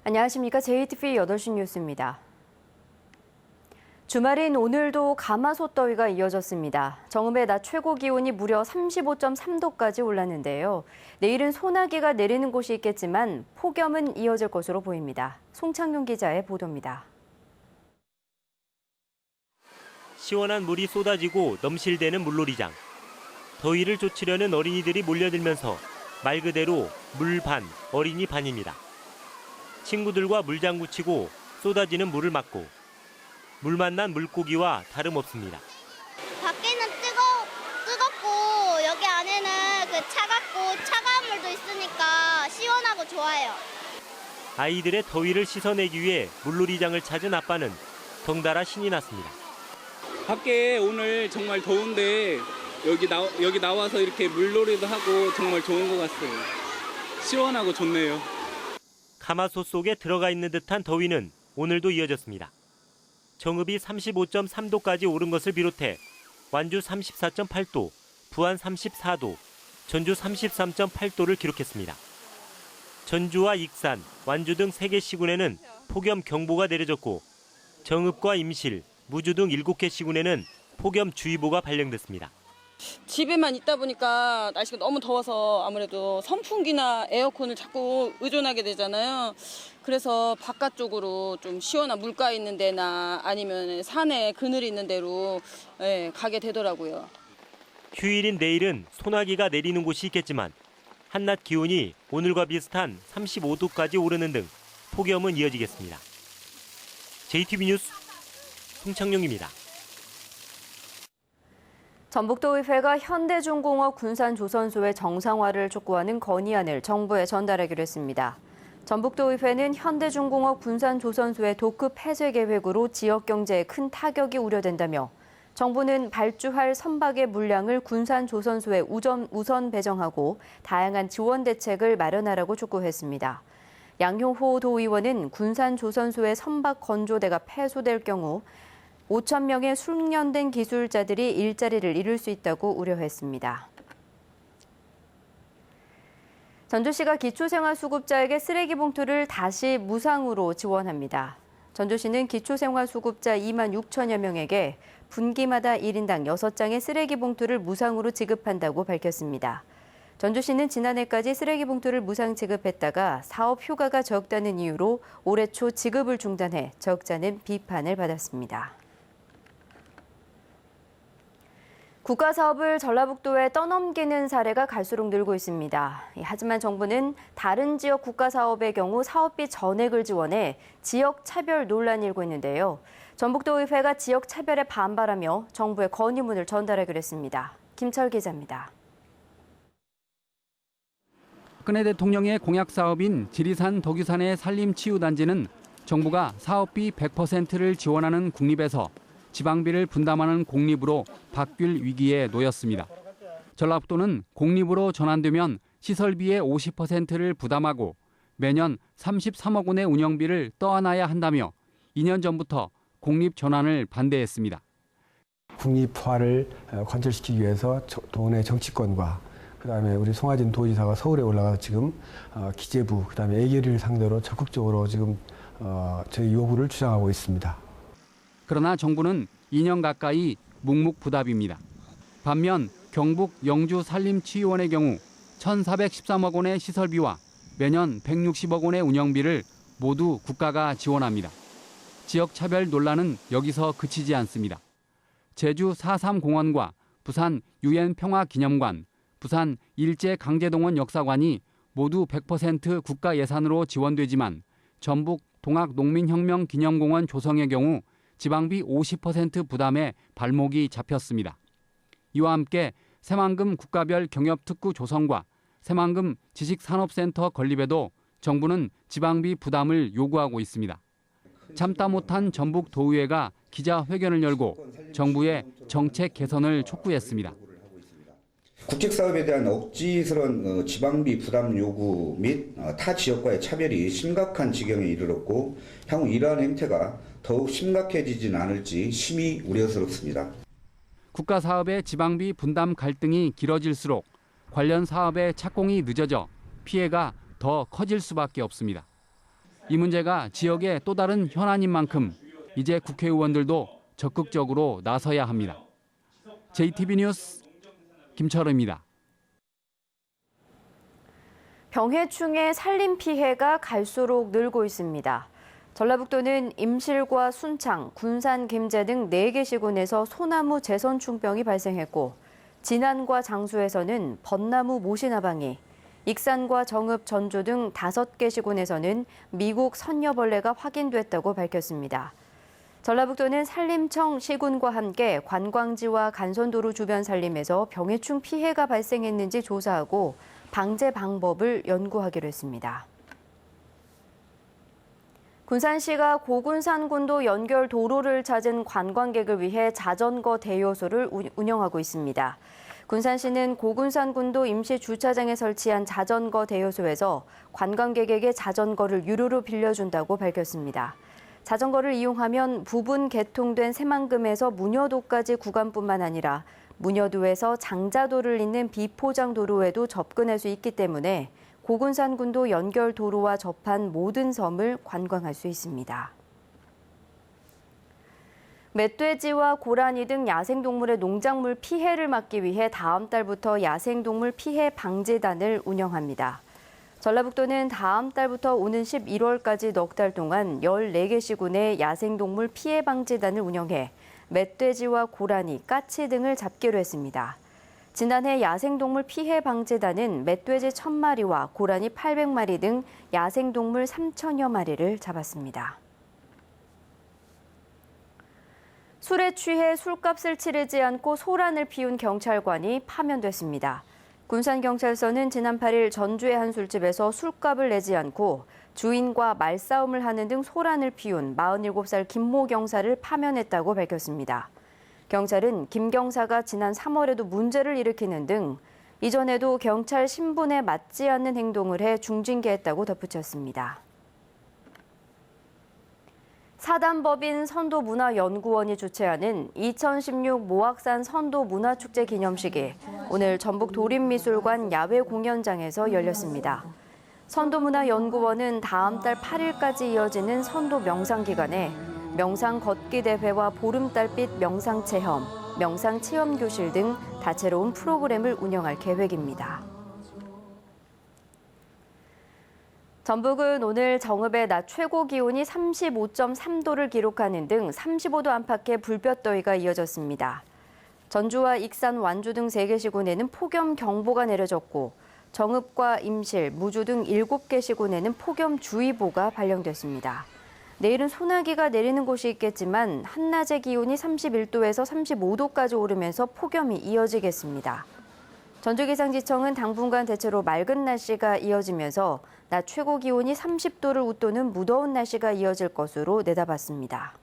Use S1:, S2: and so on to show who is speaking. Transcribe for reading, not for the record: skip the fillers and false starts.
S1: 안녕하십니까. JTBC 8시 뉴스입니다. 주말인 오늘도 가마솥 더위가 이어졌습니다. 정읍의 낮 최고 기온이 무려 35.3도까지 올랐는데요. 내일은 소나기가 내리는 곳이 있겠지만 폭염은 이어질 것으로 보입니다. 송창용 기자의 보도입니다.
S2: 시원한 물이 쏟아지고 넘실대는 물놀이장. 더위를 쫓으려는 어린이들이 몰려들면서 말 그대로 물 반, 어린이 반입니다. 친구들과 물장구 치고 쏟아지는 물을 맞고 물 만난 물고기와 다름없습니다.
S3: 밖에는 뜨겁고 여기 안에는 차가운 물도 있으니까 시원하고 좋아요.
S2: 아이들의 더위를 씻어내기 위해 물놀이장을 찾은 아빠는 덩달아 신이 났습니다.
S4: 밖에 오늘 정말 더운데 여기 나와서 이렇게 물놀이도 하고 정말 좋은 것 같아요. 시원하고 좋네요.
S2: 가마솥 속에 들어가 있는 듯한 더위는 오늘도 이어졌습니다. 정읍이 35.3도까지 오른 것을 비롯해 완주 34.8도, 부안 34도, 전주 33.8도를 기록했습니다. 전주와 익산, 완주 등 3개 시군에는 폭염 경보가 내려졌고 정읍과 임실, 무주 등 7개 시군에는 폭염주의보가 발령됐습니다.
S5: 집에만 있다 보니까 날씨가 너무 더워서 아무래도 선풍기나 에어컨을 자꾸 의존하게 되잖아요. 그래서 바깥쪽으로 좀 시원한 물가 있는 데나 아니면 산에 그늘 있는 데로 가게 되더라고요.
S2: 휴일인 내일은 소나기가 내리는 곳이 있겠지만 한낮 기온이 오늘과 비슷한 35도까지 오르는 등 폭염은 이어지겠습니다. JTBC 뉴스 송창용입니다.
S1: 전북도의회가 현대중공업 군산조선소의 정상화를 촉구하는 건의안을 정부에 전달하기로 했습니다. 전북도의회는 현대중공업 군산조선소의 도급 폐쇄 계획으로 지역 경제에 큰 타격이 우려된다며 정부는 발주할 선박의 물량을 군산조선소에 우선 배정하고 다양한 지원 대책을 마련하라고 촉구했습니다. 양효호 도의원은 군산조선소의 선박 건조대가 폐소될 경우 5천 명의 숙련된 기술자들이 일자리를 잃을 수 있다고 우려했습니다. 전주시가 기초생활수급자에게 쓰레기 봉투를 다시 무상으로 지원합니다. 전주시는 기초생활수급자 2만 6천여 명에게 분기마다 1인당 6장의 쓰레기 봉투를 무상으로 지급한다고 밝혔습니다. 전주시는 지난해까지 쓰레기 봉투를 무상 지급했다가 사업 효과가 적다는 이유로 올해 초 지급을 중단해 적자는 비판을 받았습니다. 국가사업을 전라북도에 떠넘기는 사례가 갈수록 늘고 있습니다. 하지만 정부는 다른 지역 국가사업의 경우 사업비 전액을 지원해 지역 차별 논란이 일고 있는데요. 전북도의회가 지역 차별에 반발하며 정부에 건의문을 전달하기로 했습니다. 김철 기자입니다.
S6: 박근혜 대통령의 공약 사업인 지리산 덕유산의 산림치유단지는 정부가 사업비 100%를 지원하는 국립에서 지방비를 분담하는 공립으로 바뀔 위기에 놓였습니다. 전라북도는 공립으로 전환되면 시설비의 50%를 부담하고 매년 33억 원의 운영비를 떠안아야 한다며 2년 전부터 공립 전환을 반대했습니다.
S7: 국립화를 관철시키기 위해서 도내 정치권과 그다음에 우리 송하진 도지사가 서울에 올라가서 지금 기재부 그다음에 애계리를 상대로 적극적으로 지금 저희 요구를 주장하고 있습니다.
S6: 그러나 정부는 2년 가까이 묵묵부답입니다. 반면 경북 영주 산림치유원의 경우 1,413억 원의 시설비와 매년 160억 원의 운영비를 모두 국가가 지원합니다. 지역 차별 논란은 여기서 그치지 않습니다. 제주 4.3공원과 부산 유엔 평화기념관, 부산 일제강제동원 역사관이 모두 100% 국가 예산으로 지원되지만 전북 동학농민혁명기념공원 조성의 경우 지방비 50% 부담에 발목이 잡혔습니다. 이와 함께 새만금 국가별 경협특구 조성과 새만금 지식산업센터 건립에도 정부는 지방비 부담을 요구하고 있습니다. 참다 못한 전북도의회가 기자회견을 열고 정부의 정책 개선을 촉구했습니다.
S8: 국책사업에 대한 억지스러운 지방비 부담 요구 및 타 지역과의 차별이 심각한 지경에 이르렀고 향후 이러한 행태가 더욱 심각해지진 않을지 심히 우려스럽습니다.
S6: 국가 사업의 지방비 분담 갈등이 길어질수록 관련 사업의 착공이 늦어져 피해가 더 커질 수밖에 없습니다. 이 문제가 지역의 또 다른 현안인 만큼 이제 국회의원들도 적극적으로 나서야 합니다. JTB 뉴스 김철우입니다.
S1: 병해충의 산림 피해가 갈수록 늘고 있습니다. 전라북도는 임실과 순창, 군산, 김제 등 4개 시군에서 소나무 제선충병이 발생했고 진안과 장수에서는 벚나무 모시나방이, 익산과 정읍, 전주 등 5개 시군에서는 미국 선녀벌레가 확인됐다고 밝혔습니다. 전라북도는 산림청 시군과 함께 관광지와 간선도로 주변 산림에서 병해충 피해가 발생했는지 조사하고 방제 방법을 연구하기로 했습니다. 군산시가 고군산군도 연결 도로를 찾은 관광객을 위해 자전거 대여소를 운영하고 있습니다. 군산시는 고군산군도 임시 주차장에 설치한 자전거 대여소에서 관광객에게 자전거를 유료로 빌려준다고 밝혔습니다. 자전거를 이용하면 부분 개통된 새만금에서 문여도까지 구간뿐만 아니라 문여도에서 장자도를 잇는 비포장도로에도 접근할 수 있기 때문에 고군산군도 연결 도로와 접한 모든 섬을 관광할 수 있습니다. 멧돼지와 고라니 등 야생동물의 농작물 피해를 막기 위해 다음 달부터 야생동물 피해 방지단을 운영합니다. 전라북도는 다음 달부터 오는 11월까지 넉 달 동안 14개 시군의 야생동물 피해 방지단을 운영해 멧돼지와 고라니, 까치 등을 잡기로 했습니다. 지난해 야생동물 피해 방지단은 멧돼지 1,000마리와 고라니 800마리 등 야생동물 3,000여 마리를 잡았습니다. 술에 취해 술값을 치르지 않고 소란을 피운 경찰관이 파면됐습니다. 군산경찰서는 지난 8일 전주의 한 술집에서 술값을 내지 않고 주인과 말싸움을 하는 등 소란을 피운 47살 김모 경사를 파면했다고 밝혔습니다. 경찰은 김 경사가 지난 3월에도 문제를 일으키는 등 이전에도 경찰 신분에 맞지 않는 행동을 해 중징계했다고 덧붙였습니다. 사단법인 선도문화연구원이 주최하는 2016 모악산 선도문화축제 기념식이 오늘 전북 도립미술관 야외 공연장에서 열렸습니다. 선도문화연구원은 다음 달 8일까지 이어지는 선도 명상 기간에 명상 걷기 대회와 보름달빛 명상 체험, 명상 체험 교실 등 다채로운 프로그램을 운영할 계획입니다. 전북은 오늘 정읍의 낮 최고 기온이 35.3도를 기록하는 등 35도 안팎의 불볕더위가 이어졌습니다. 전주와 익산, 완주 등 3개 시군에는 폭염경보가 내려졌고 정읍과 임실, 무주 등 7개 시군에는 폭염주의보가 발령됐습니다. 내일은 소나기가 내리는 곳이 있겠지만 한낮의 기온이 31도에서 35도까지 오르면서 폭염이 이어지겠습니다. 전주기상지청은 당분간 대체로 맑은 날씨가 이어지면서 낮 최고 기온이 30도를 웃도는 무더운 날씨가 이어질 것으로 내다봤습니다.